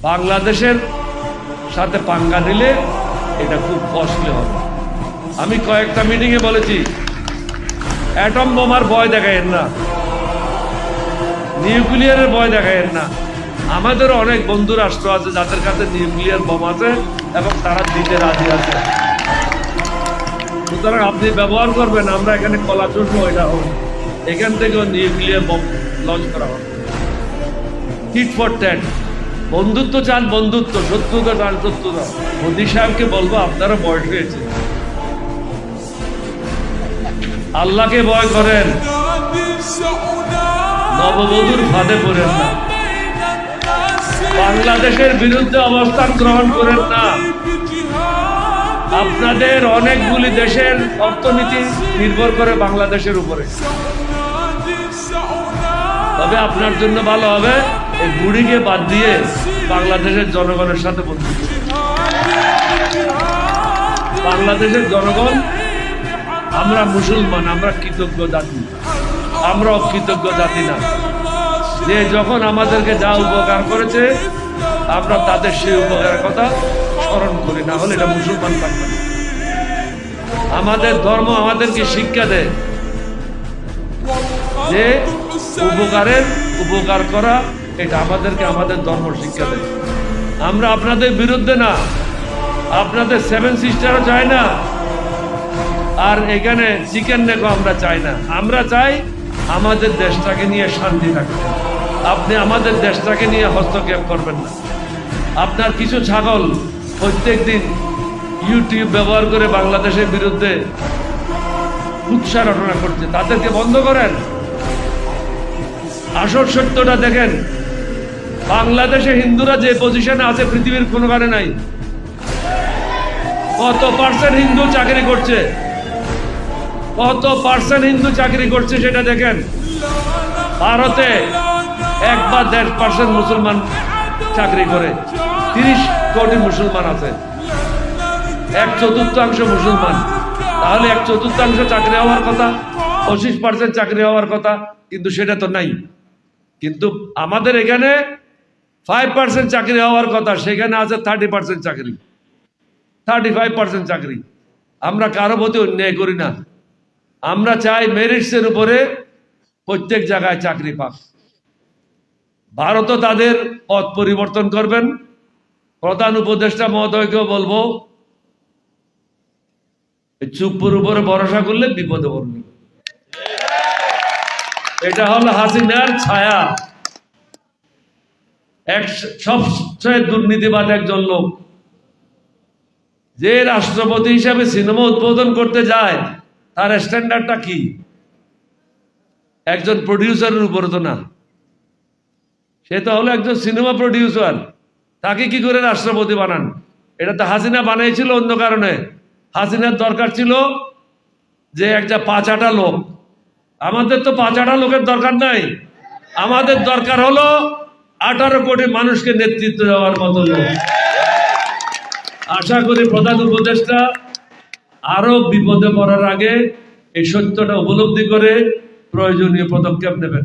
বাংলাদেশের সাথে পাঙ্গা নিলে এটা খুব কষ্টলি হবে। আমি কয়েকটা মিটিংয়ে বলেছি, অ্যাটম বোমার ভয় দেখায়েন না, নিউক্লিয়ারের ভয় দেখায়েন না। আমাদের অনেক বন্ধু রাষ্ট্র আছে যাদের কাছে নিউক্লিয়ার বোম আছে এবং তারা দিতে রাজি আছে। সুতরাং আপনি ব্যবহার করবেন, আমরা এখানে কলা চড়বো, এটা হবে। এখান থেকেও নিউক্লিয়ার বোম লঞ্চ করা হবে। Tit for tat. বন্ধুত্ব চান বন্ধুত্ব, শত্রুতা চান শত্রুতা। মোদী সাহেবকে বলবো আপনারা বয়স হয়েছে, আল্লাহকে ভয় করেন, নববধূর ফাঁদে পড়েন না, বাংলাদেশের বিরুদ্ধে অবস্থান গ্রহণ করেন না। আপনাদের অনেকগুলি দেশের অর্থনীতি নির্ভর করে বাংলাদেশের উপরে। তবে আপনার জন্য ভালো হবে এই বুড়িকে বাদ দিয়ে বাংলাদেশের জনগণের সাথে বন্ধুত্ব। বাংলাদেশের জনগণ, আমরা মুসলমান, আমরা কৃতজ্ঞ জাতি, আমরা অকৃতজ্ঞ জাতি না। যে যখন আমাদেরকে যা উপকার করেছে আমরা তাদের সেই উপকারের কথা স্মরণ করি, না হলে এটা মুসলমান থাকবে না। আমাদের ধর্ম আমাদেরকে শিক্ষা দেয় যে উপকার করা, এটা আমাদেরকে আমাদের ধর্ম শিক্ষা দেয়। আমরা আপনাদের বিরুদ্ধে না, আপনাদের 7 সিস্টারও চাই না, আর এখানে চিকেন নেকও আমরা চাই না। আমরা চাই আমাদের দেশটাকে নিয়ে শান্তি থাকবে। আপনি আমাদের দেশটাকে নিয়ে হস্তক্ষেপ করবেন না। আপনার কিছু ছাগল প্রত্যেক দিন ইউটিউব ব্যবহার করে বাংলাদেশের বিরুদ্ধে কুৎসা রটনা করছে, তাদেরকে বন্ধ করেন। আসল সত্যটা দেখেন, বাংলাদেশে হিন্দুরা যে পজিশনে আছে পৃথিবীর কোনো কারণে নাই। কত পার্সেন্ট হিন্দু চাকরি করছে, কত পার্সেন্ট হিন্দু চাকরি করছে সেটা দেখেন। ভারতে 1 বা 1.5% মুসলমান চাকরি করে, 30 কোটি মুসলমান আছে, 1/4 মুসলমান। তাহলে 1/4 চাকরি হওয়ার কথা, 25% চাকরি হওয়ার কথা, কিন্তু সেটা তো নাই। কিন্তু আমাদের এখানে 5% চাকরি হওয়ার কথা, সেখানে আছে 30% চাকরি, 35% চাকরি। আমরা কারো প্রতি অন্যায় করি না, আমরা চাই মেরিটসের উপরে প্রত্যেক জায়গায় চাকরি পাক। ভারতও তাদের পথ পরিবর্তন করবেন। প্রধান উপদেষ্টা মহোদয়কেও বলবো, চুপুর উপরে ভরসা করলে বিপদে পড়বে। এটা হলো হাসিনার ছায়া। সবচেয়ে দুর্নীতিবাদ একজন লোক, যে রাষ্ট্রপতি হিসাবে সিনেমা উদ্বোধন করতে যায়, তার স্ট্যান্ডার্ডটা কি? একজন প্রডিউসারের উপরে তো না, সে তো হলো একজন সিনেমা প্রডিউসার। তাকে কি করে রাষ্ট্রপতি বানান? এটা তো হাসিনা বানাইছিল অন্য কারণে। হাসিনার দরকার ছিল যে একটা 5-8 লোক। আমাদের তো 5-8 লোকের দরকার নাই, আমাদের দরকার হলো 18 কোটি মানুষকে নেতৃত্ব দেওয়ার মতো লোক। আশা করি প্রধান উপদেষ্টা আরো বিপদে পড়ার আগে এই সত্যটা উপলব্ধি করে প্রয়োজনীয় পদক্ষেপ নেবেন।